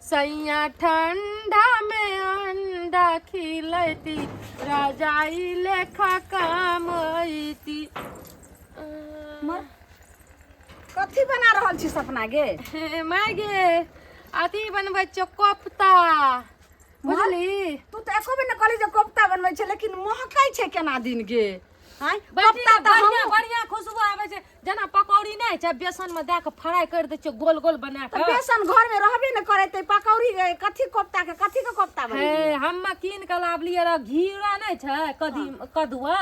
सैया ठंडा में अंडा खिलती राजाई लेखा काम अइती। कथी बना रहल छी सपना गे? माय गे अथी बनबै छियौ कोफ्ता बुझली। तू तो एको भी न कहली जे कोफ्ता बनबै छै, लेकिन महकै छै केना दिन गे? हां कोफ्ता त बढ़िया बढ़िया खुशबू आबै छै, जेना पकौड़ी नै छै बेसन में दे के फ्राई कर दै छियो गोल गोल बना के। बेसन घर में रहबे न करे त पकौड़ी कथी कोफ्ता के कोफ्ता बनै? हे हम कीन के लावलिए र घीरा नै छै कदुआ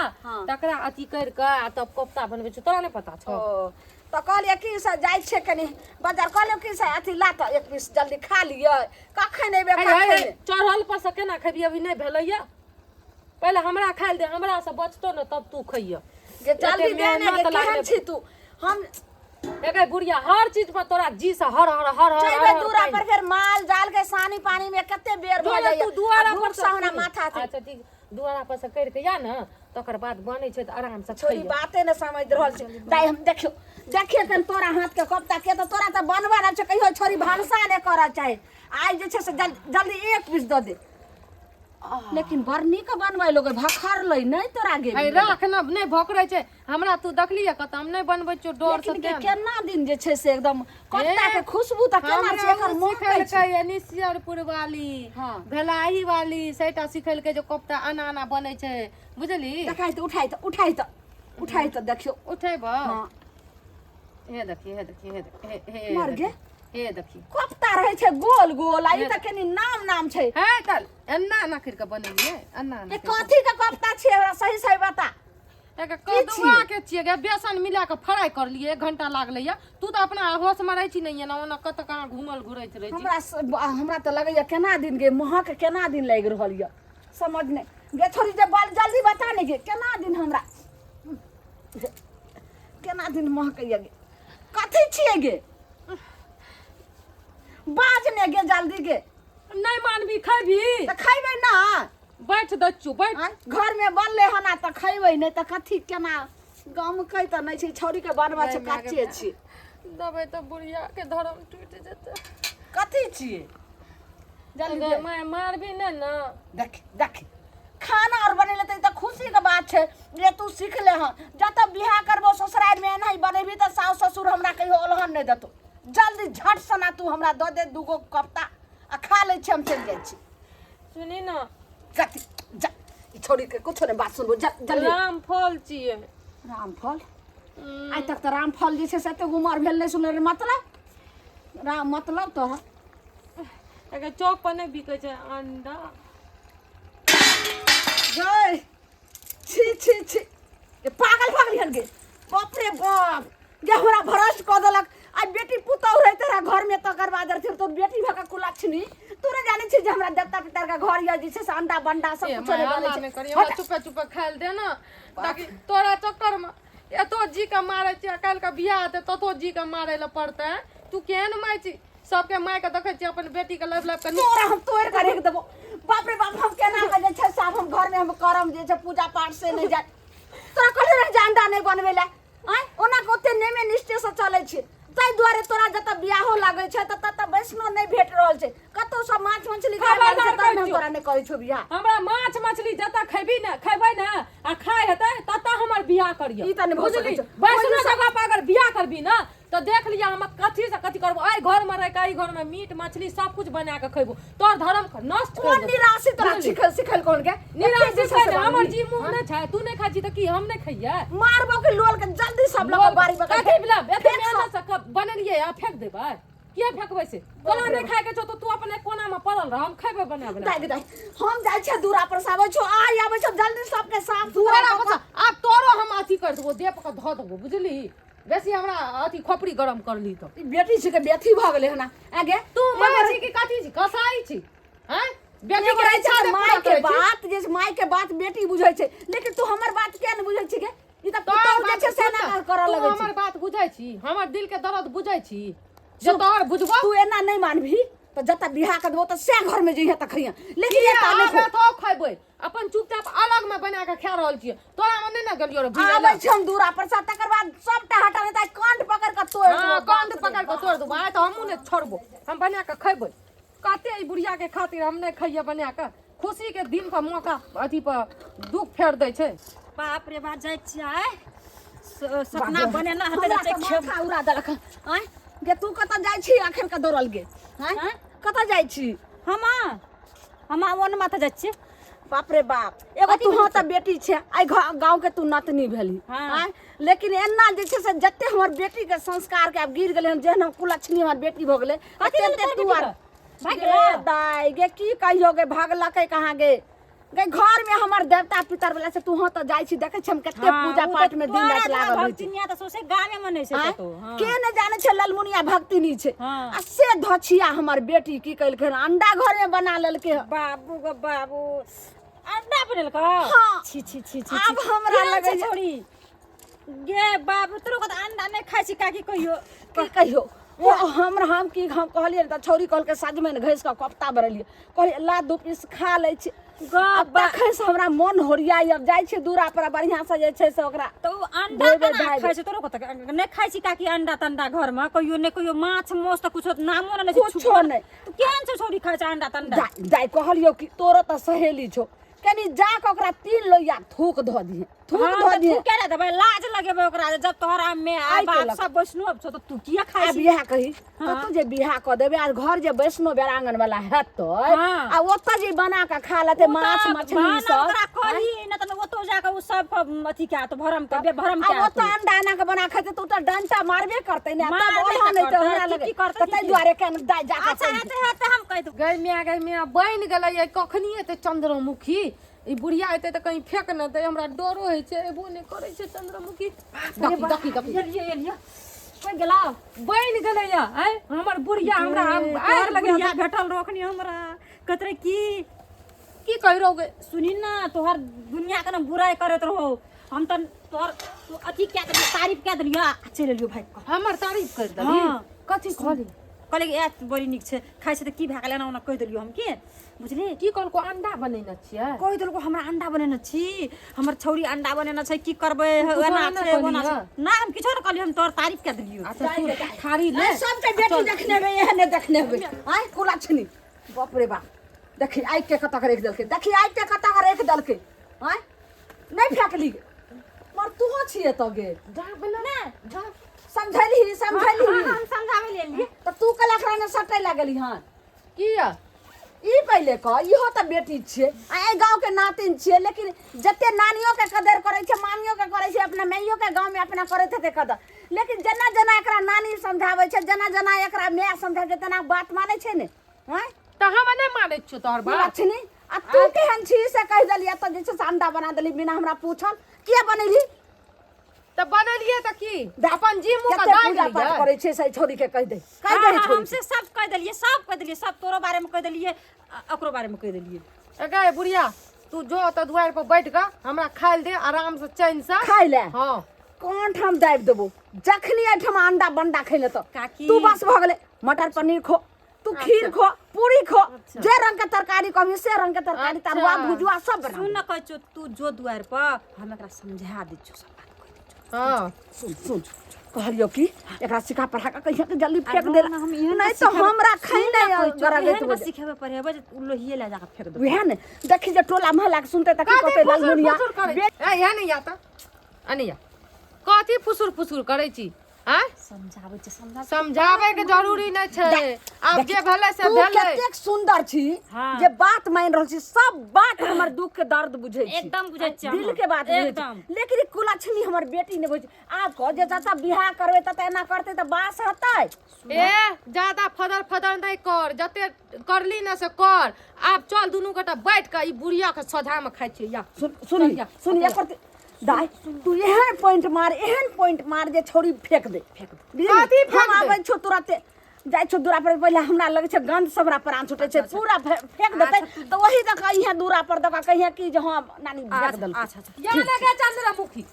तकरा अथी कर के तब कोफ्ता बनबै छै, तोरा नै पता छौ? तो कहलिए कि से जाय छै कनी बाजार, कहलियो कि से अथी ला त एक पीस जल्दी खा लियो। कखन एबे कखन चढ़ल पर से केना खबिए? अभी नै भेलैया, पहले हमरा खाइल दे, हमरा से बचतो न तब तू खइया। जे जल्दी दे ने गे, केहन छी तू? हम एके बुढ़िया हर चीज में तोरा जी से हर हर हर हर जइबे दूरा पर फिर माल जाल के सानी पानी में कते बेर भ जाय। तू दुआरा पर से हमरा माथा से अच्छा ठीक दुआरा पर से कर के या न तकर बाद बनै छै त आराम से छोरी खइया। बाते न समझ रहल छै। दाई हम देखियो कन तोरा हाथ के कोफ्ता के तो तोरा त बनवा न छै, कहियो छोरी भनसा ने कर चाहे आज जे छै से जल्दी एक पीस द दे। लेकिन बरनी के बनबै लोग भखर लै नै तोरा गे। ए राख न नै भोकरै छै हमरा, तू देखलिए कत हम नै बनबै छियो डर से। केना दिन जे छै से एकदम कोफ्ता के खुशबू त केना छै एकर महकै छै। निसियरपुर वाली भेलाही वाली सेटा सिखल के जे कोफ्ता आना आना बनै छै बुझली। देखाइ त उठाइ त देखियो उठेब। हां हे देखी हे मर गे हे देखी कोफ्ता रहे छै गोल गोल, आ ई त कनी नाम छै। हे चल एन्ना एन्ना कर के बनेलिए एन्ना ए कथी के कोफ्ता छै हमरा सही बता। एक कदुआ के छिए गे, बेसन मिला के फ्राई कर लिए, 1 घंटा लागलैया। तू त अपना होश में रहै छी नहीं ना, ओना कत कहां घुमल घुरैत रहै छी। हमरा त लगैया केना दिन गे महक केना दिन लाग रहल य समझ नै गे। छोरी जे जल्दी बता ने गे केना दिन हमरा केना दिन महकैया गे? कथी छिए गे? बाज ने गे जल्दी गे। नहीं मानबी खैबी त खैबै ना? बैठ दच्चू बैठ। घर में बनले हना त खैबै नै त कथी केना गम कै त नै छै। छोरी के बनवा छै काचे छी दबै त बुढ़िया के धर्म टूट जेतै। कथी छिए जल्दी मैं मारबी नै न। देख खाना और बनेले त खुशी के बात छै। ये तू सीख ले हां, जत बियाह करबो ससुराल में नहीं बनेबी त सास ससुर हमरा कहियो ओलहन नै देतो। जल्दी झट सना तू हमरा द दे दूगो कोफ्ता आ खा ले छी, हम चल जाय छी। सुनी न कथी जा छोड़ी के कुछ ने बात सुनबो जल्दी। रामफल छिए रामफल? आज तक त रामफल जे छै से एते उमर भेल नै सुनले मतलब मतलब तो एक चौक पर नै बिकै छै अंडा। गए छी ये पागल हन गे। बाप रे बाप जे हमरा भ्रष्ट क देलक। आ बेटी पुतौ रहे तेरा घर में तकर बाद फिर तो बेटी भका कुलक्षणी तू न जाने छी जे हमरा देवता पितर का घर या जे छै से अंडा बंडा सब कुछ रे बने छै। चुपे चुपे खाइल दे ना, ताकि तोरा चक्कर में एतो जी के मारे छै। काल का बियाह दे ततो जी के मारे ल पड़ते। तू केहन माय छी? सबके माय के देखे छी अपन बेटी के लब के तोरा हम तोड़ के रख देबो। बाप रे बाप हम केना के जे छै सब हम घर में हम करम जे छै पूजा पाठ से नहीं जाय। तोरा कहले रह जे अंडा नहीं बनवेला आय ओना कोते नेमे निष्ठे से चले छै। ताई द्वारे तोरा जत बियाहो लागे छै तत वैष्णव नहीं भेट रहल छै। कतो सब माछ मछली खाय छै त हम तोरा नहीं करै छौ बियाह। हमरा माछ मछली जत खैबी न खैबै न आ खाय हेतै तत हमर बियाह करियो। ई त नहीं भ सकै छै। वैष्णव जगह पर अगर बियाह करबी न तो देख लिया हम कथी से कथी करबो। आई घर में रह के आई घर में मीट मछली सब कुछ बना के खैबो। तोर धर्म के नष्ट कर दे। निराशि तोरा सिखल कोन के? निराशि से हमर जी मुंह न छै, तू नहीं खाइ छी त की हम नहीं खइया? मारबो के लोल के जल्दी सब लोग बारी बका कथी बिलब एते मेहनत से बनलिए आ फेंक देबै? किया फेंकबै से? तोरा नहीं खाय के छौ तो तू अपने कोना में पड़ल रह, हम खैबे बना बना। दाई हम जाय छै दूरा पर साबै छौ आबै छौ जल्दी सबके साफ दूरा पर अब तोरो हम अथी कर देबो, देह पर ध देबो बुझली। बेसी हमरा अथी खोपड़ी गरम कर ली तो बेटी छी के बेथी भ गेले हना आगे तू माय छी कि कथी छी? कसाई छी हैं? बेटी के इच्छा से माय के बात जे माय के बात बेटी बुझै छै, लेकिन तू हमर बात किया नहीं बुझै छी के? ई त पुतौ जे छै से ना कर लगै छी। हमर बात बुझै छी, हमर दिल के दर्द बुझै छी। जे तोहर बुझबो तू एना नहीं मानभी तो जत बियाह कर देबो त से घर में जइहे त खइया। लेकिन ये त नहीं तो खइबै अपन चुपचाप अलग में बना के खा रहल छियै। तोरा में नहीं ना गलियो रे बियाह आबै छै हम दूरा पर सा तकर बाद सबटा हटा देता कांड पकड़ के तोड़ देबो। कांड पकड़ के तोड़ देबो। आ त हमहु ने छोड़बो, हम बना के खइबै। कहते ई बुढ़िया के खातिर हम नहीं खइया बना के खुशी के दिन पर मौका अथी पर दुख फेर दै छै। बाप रे बाप जाय छियै सपना बनेला हते जाय खेबा उड़ा देलक। आय गे तू कत जाय छी आखिर का दौड़ल गे? आय कत जाय छी? हम ओन माथा जाय छी। बाप रे बाप एगो तू हो त बेटी छे आई गांव के तू नतनी भेली। आय लेकिन एना जे छे से जत्ते हमर बेटी के संस्कार के अब गिर गेले हम जेहन कुलक्षणी हमर बेटी भ गेले अते तू आर गे दाई गे की कहियो गे भागला के कहां गे गे घर में हमर देवता पितर वाला से तू हो त जाय छी देखे छी हम कते पूजा पाठ में दिन रात लागल होय छी। भक्तिनिया त सोसे गावे में नै छै तो के न जाने छे ललमुनिया भक्तिनी छे। हाँ। आ से धछिया हमर बेटी की कइल के अंडा घर में बना लेलके। बाबू ग बाबू अंडा बनेल का? हाँ। छी छी छी छी अब हमरा लगे छोड़ी गे बाबू तोरो को अंडा नै खाइ छी काकी कहियो की कहियो वो हम की हम कहलिए त छौरी कहल के साज में घैस के कोफ्ता बरलिए कहलिए ला दू पीस खा ले छी। अब देखे से हमरा मन होरियाई अब जाय छे दूरा पर बढ़िया से जे छे से ओकरा तो अंडा केना खाइ छै तोरो को नै खाइ छी काकी अंडा तंडा घर में कहियो नै कहियो माछ मोस त कुछो नामो नै छै कुछो नै। तू केहन छ छोड़ी खाइ छ अंडा तंडा? जाय कहलियो कि तोरो त सहेली छो कनी जाके ओकरा 3 लोइया थूक ध दिए थूक ध दिए। तू केला देबै लाज लगेबै ओकरा जब तोहरा में आ बाप सब वैष्णव छ त तू किया खाइ आ छी? बियाह कही कतौ जे बियाह क देबे आ घर जे वैष्णव बेरांगन वाला हेतै आ ओतऽ जे बना के खा लेते माछ मछली सब ओकरा कही न त ओतो जाके उ सब अथी के तो भरम के भरम के आ ओतऽ अंडा आना के बना खाते तो डंटा मारबे करते ने तब ओढ़ा नै तो हमरा लगे तै दुआरे के जाय जा। अच्छा हेते हम कह दू गई मिया बन गेलै कखनी एते चंद्रमुखी ई बुढ़िया एते त कहीं फेंक न दे हमरा डरो होय छै एबो नै करे छै चंद्रमुखी। दकी एलिया कोइ गेला बन गेलै आय हमर बुढ़िया हमरा आर लगे भेटल रोखनी हमरा कतरे की कहि रहोगे? सुनी ना तोहर दुनिया के ना बुराई करत रहो हम त तोहर तू अथी क्या देलियो तारीफ क्या देलियो चल लियो भाई हमर तारीफ कर दली कथी कहली कहले ए बड़ी निक छै खाइ छै त की भागले ना ओना कह देलियो हम के बुझली की कहलको अंडा बनेने छियै कह देलको हमरा अंडा बनेने छी हमर छौरी अंडा बनेने छै की करबै ओना छै ओना छै ना हम किछो न कहलियो हम तोहर तारीफ क्या देलियो। अच्छा तू थारी ले सबके बेटी देखने बे एहने देखने बे आय कुलक्षणी बाप रे बाप देखी आई के कत के रख देलके देखी आई के कत के रख देलके आय नै फेकली पर तू छिए त गे जा बना ना जा समझली हम समझावे लेलिए त तू कलकरा ने सटै लागली हां किया ई पहले कह इहो त बेटी छिए आ गांव के नातिन छिए लेकिन जते नानियों के कदर करे छै मामियों के करे छै अपना मैयो के गांव में अपना करे थे कदर लेकिन जना जना एकरा नानी समझावे छै जना जना एकरा माय समझावे छै तना बात माने छै ने हैं त हम नै मानै छियो तोहर बात लक्ष्मी आ तू केहन छी से कह देलिए त जे छै अंडा बना देली बिना हमरा पूछल किया बनेली त बनलिए त की अपन जी मुंह का पूजा दाग पाठ करे छै से छोरी के कह दे छोरी हमसे सब कह देलिए सब तोरो बारे में कह देलिए ओकरो बारे में कह देलिए। गए बुढ़िया तू जो त द्वार पर बैठ ग हमरा खाइल दे आराम से चैन से खाइ ले हां कोन ठाम दाब देबो जखनी एठम अंडा बंडा खैले त काकी तू बस भ गेले मटर पनीर खो तू खीर खो पूरी खो जे रंग के तरकारी कहबी से रंग के तरकारी तरुआ भुजुआ सब बना सुन न कहै तू जो द्वार पर हम एकरा समझा दै छियो सब बात कह दै छियो। हां सुन कहलियो कि एकरा सिखा पढ़ा के कहिया के जल्दी फेंक दे नहीं तो हमरा खै नहीं गरगे तू सिखेबे पढ़ेबे लोहिए ला जाके फेंक दे वह ने देखी जे टोला मोहल्ला के सुनते त की कहते लालमुनिया ए या नहीं आता अनिया कथी फुसुर करै छी हैं समझावे के जरूरी नै छै अब जे भेले से भेले कतेक सुंदर छी जे बात मान रहल छी सब बात हमर दुख के दर्द बुझै छी एकदम बुझै छी दिल के बात एकदम लेकिन कुलक्षणी हमर बेटी ने बुझ आब को जे जता बियाह करबे त एना करते त बास हतै ए ज्यादा फदर नहीं कर जते करली न से कर आप चल दुनू गोटा बैठ के ई बुढ़िया के सोझा में खाइ छी या सुन एकर दाई तू एहन पॉइंट मार जे छोरी फेंक दे कथी फेंक हम आबै छो तुरंते जाय छो दूरा पर पहले हमरा लगे छै गंध सबरा प्राण छूटे छै पूरा फेंक देते तो वही तक यहाँ दूरा पर दका कहिया कि जे हां नानी फेंक देल अच्छा या लगे चंद्रमुखी